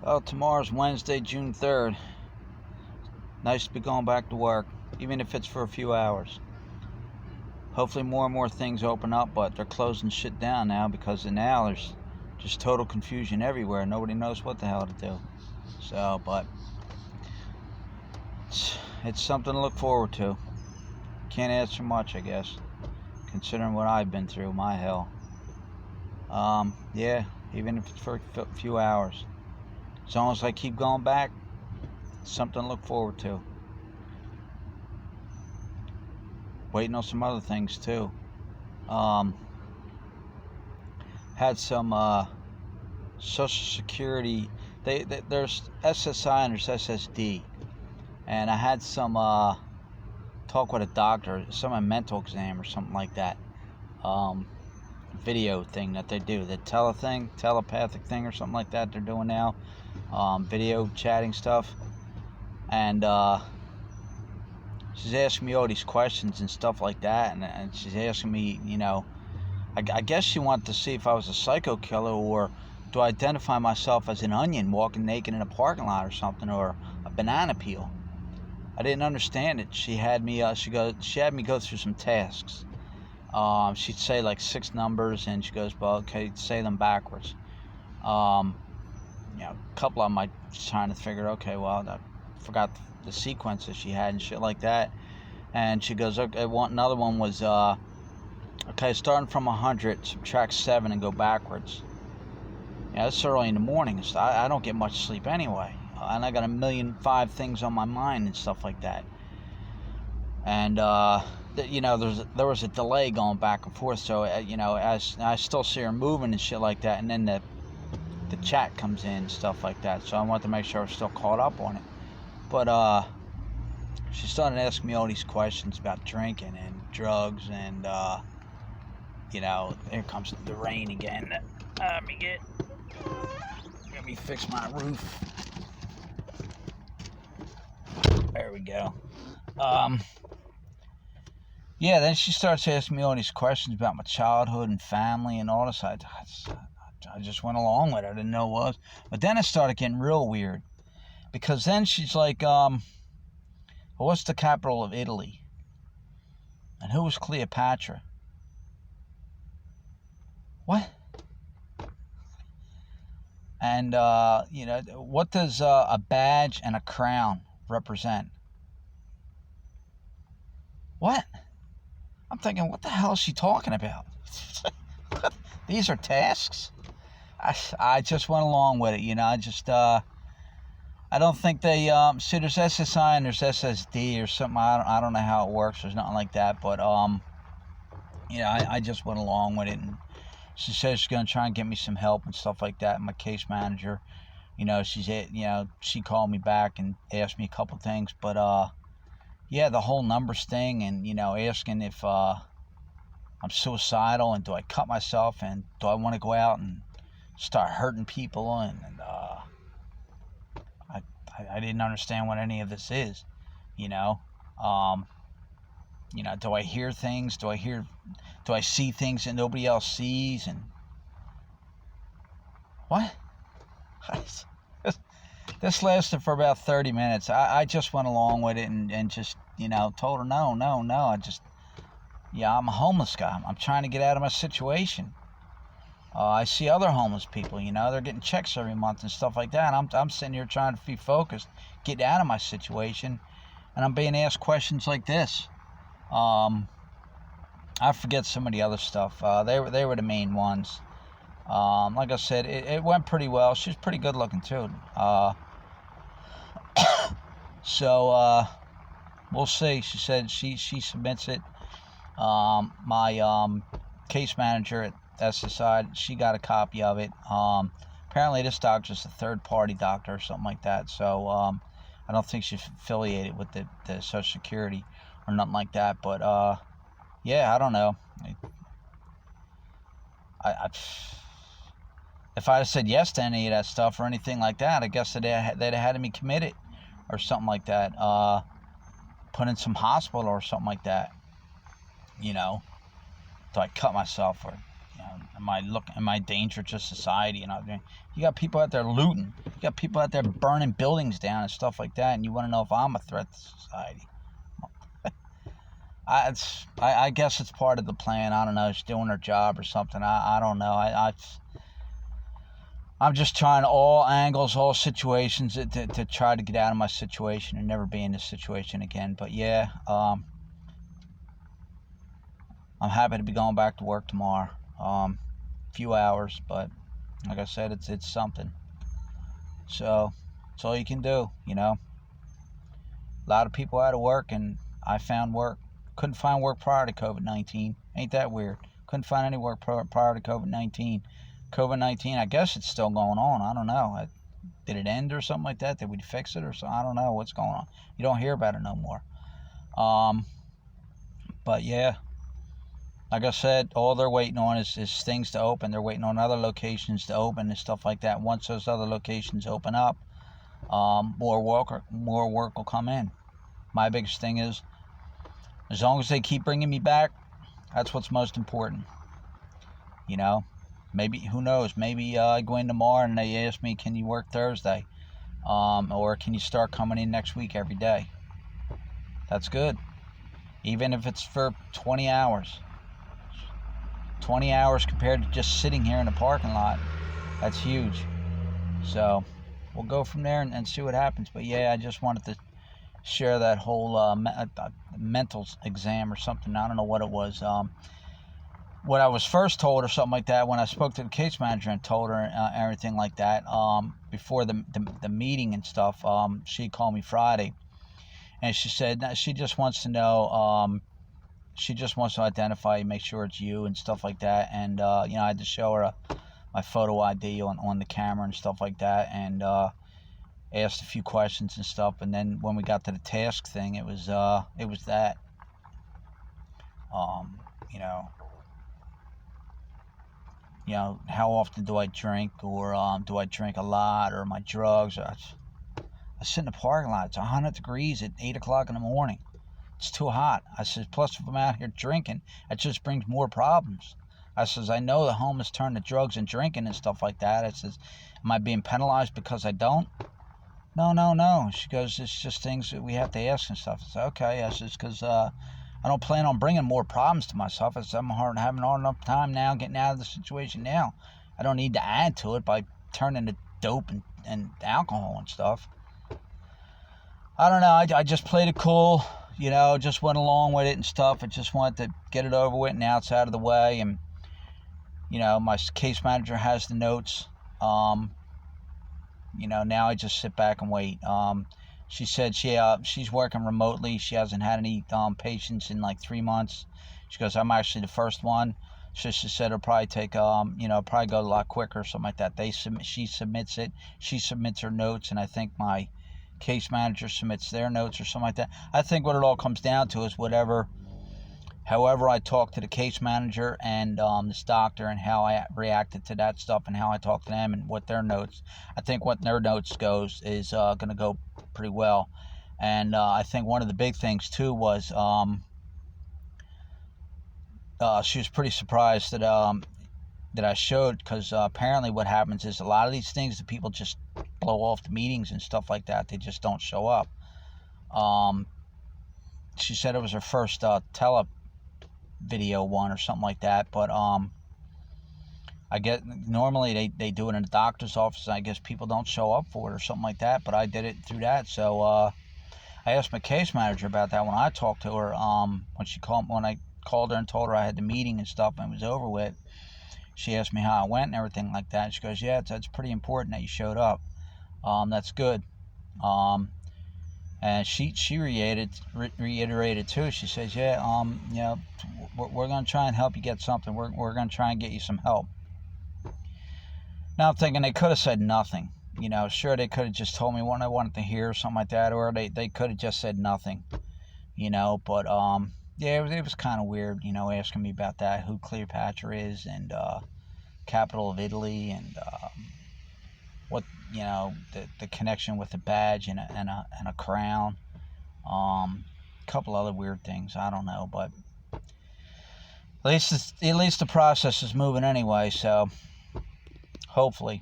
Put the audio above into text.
Well, tomorrow's Wednesday, June 3rd. Nice to be going back to work, even if it's for a few hours. Hopefully more and more things open up, but they're closing shit down now because now there's just total confusion everywhere. Nobody knows what the hell to do. So, but it's something to look forward to. Can't ask for much, I guess, considering what I've been through, my hell. Yeah, even if it's for a few hours. As long as I keep going back, something to look forward to. Waiting on some other things too. Had some Social Security. There's SSI and there's SSD, and I had some talk with a doctor, some mental exam or something like that. Video thing that they do, the telepathic thing or something like that they're doing now. Video chatting stuff, and she's asking me all these questions and stuff like that, and she's asking me, I guess she wanted to see if I was a psycho killer, or do I identify myself as an onion walking naked in a parking lot or something, or a banana peel. I didn't understand it. She had me she had me go through some tasks. She'd say like 6 numbers, and she goes, well, okay, say them backwards. A couple of them I was trying to figure, okay, well, I forgot the sequences she had and shit like that. And she goes, okay, another one was, okay, starting from 100, subtract 7 and go backwards. Yeah, it's early in the morning. I don't get much sleep anyway. And I got 1,000,005 things on my mind and stuff like that. And, there was a delay going back and forth, so, as I still see her moving and shit like that, and then the chat comes in and stuff like that, so I wanted to make sure I was still caught up on it. But, she started asking me all these questions about drinking and drugs, and, here comes the rain again. Let me fix my roof. There we go. Yeah, then she starts asking me all these questions about my childhood and family and all this. I just went along with it. I didn't know what it was. But then it started getting real weird. Because then she's like, what's the capital of Italy? And who was Cleopatra? What? And, what does a badge and a crown represent? What? I'm thinking, what the hell is she talking about? These are tasks? I just went along with it, I don't think they, see, there's SSI and there's SSD or something. I don't know how it works. There's nothing like that, but, I just went along with it, and she says she's going to try and get me some help and stuff like that. My case manager, she called me back and asked me a couple things, but, yeah, the whole numbers thing, and, asking if, I'm suicidal, and do I cut myself, and do I want to go out and start hurting people, and I didn't understand what any of this is, do I hear things, do I see things that nobody else sees, and what? This lasted for about 30 minutes. I just went along with it and just, told her no. I'm a homeless guy. I'm trying to get out of my situation. I see other homeless people, they're getting checks every month and stuff like that. And I'm sitting here trying to be focused, get out of my situation, and I'm being asked questions like this. I forget some of the other stuff. They were the main ones. Like I said, it went pretty well. She's pretty good looking too. So we'll see. She said she submits it. My case manager at SSI, she got a copy of it. Apparently this doctor's a third-party doctor or something like that. So I don't think she's affiliated with the Social Security or nothing like that. But yeah, I don't know. If I had said yes to any of that stuff or anything like that, I guess they'd have had me committed or something like that. Put in some hospital or something like that. Do I cut myself or am I a danger to society? You got people out there looting. You got people out there burning buildings down and stuff like that, and you want to know if I'm a threat to society? I guess it's part of the plan. I don't know. She's doing her job or something. I don't know. I'm just trying all angles, all situations to try to get out of my situation and never be in this situation again. But yeah, I'm happy to be going back to work tomorrow. Few hours, but like I said, it's something. So it's all you can do, A lot of people out of work, and I found work. Couldn't find work prior to COVID-19. Ain't that weird? Couldn't find any work prior to COVID-19. COVID-19, I guess it's still going on. I don't know. Did it end or something like that? Did we fix it or something? I don't know what's going on. You don't hear about it no more. But yeah, like I said, all they're waiting on is things to open. They're waiting on other locations to open and stuff like that. Once those other locations open up, more work will come in. My biggest thing is, as long as they keep bringing me back, that's what's most important. Maybe, who knows, maybe I go in tomorrow and they ask me, can you work Thursday? Or can you start coming in next week every day? That's good. Even if it's for 20 hours. 20 hours compared to just sitting here in the parking lot. That's huge. So we'll go from there and see what happens. But yeah, I just wanted to share that whole mental exam or something. I don't know what it was. What I was first told or something like that when I spoke to the case manager and told her everything like that, before the meeting and stuff, she called me Friday, and she said she just wants to know, she just wants to identify you, make sure it's you and stuff like that. And I had to show her my photo ID on the camera and stuff like that, and asked a few questions and stuff. And then when we got to the task thing, it was that, how often do I drink, or do I drink a lot, or my drugs. I sit in the parking lot. It's 100 degrees at 8 o'clock in the morning. It's too hot. I said, plus if I'm out here drinking, it just brings more problems. I says, I know the home has turned to drugs and drinking and stuff like that. I says, am I being penalized because I don't? No. She goes, it's just things that we have to ask and stuff. I said, okay. I says, because I don't plan on bringing more problems to myself. I said, I'm having a hard enough time now getting out of the situation now. I don't need to add to it by turning to dope and alcohol and stuff. I don't know. I just played it cool. Just went along with it and stuff. I just wanted to get it over with and now it's out of the way. And, my case manager has the notes. Now I just sit back and wait. She said she's working remotely. She hasn't had any patients in like 3 months. She goes, I'm actually the first one. So she said it'll probably take, probably go a lot quicker or something like that. She submits it. She submits her notes, and I think my case manager submits their notes or something like that. I think what it all comes down to is however I talk to the case manager and this doctor, and how I reacted to that stuff, and how I talk to them, and what their notes. I think what their notes goes is going to go pretty well. And I think one of the big things too was she was pretty surprised that I showed, because apparently what happens is a lot of these things that people just blow off the meetings and stuff like that, they just don't show up. She said it was her first tele video one or something like that, but I get normally they do it in the doctor's office, and I guess people don't show up for it or something like that, but I did it through that. So I asked my case manager about that when I talked to her, when I called her and told her I had the meeting and stuff and it was over with. She asked me how I went and everything like that. She goes, yeah, it's pretty important that you showed up. That's good. And she reiterated too. She says, yeah, we're going to try and help you get something. We're going to try and get you some help. Now I'm thinking they could have said nothing. Sure, they could have just told me what I wanted to hear or something like that, or they could have just said nothing. But yeah, it was kind of weird, asking me about that, who Cleopatra is, and capital of Italy, and what, the connection with the badge and a crown. A couple other weird things, I don't know, but At least the process is moving anyway, so hopefully.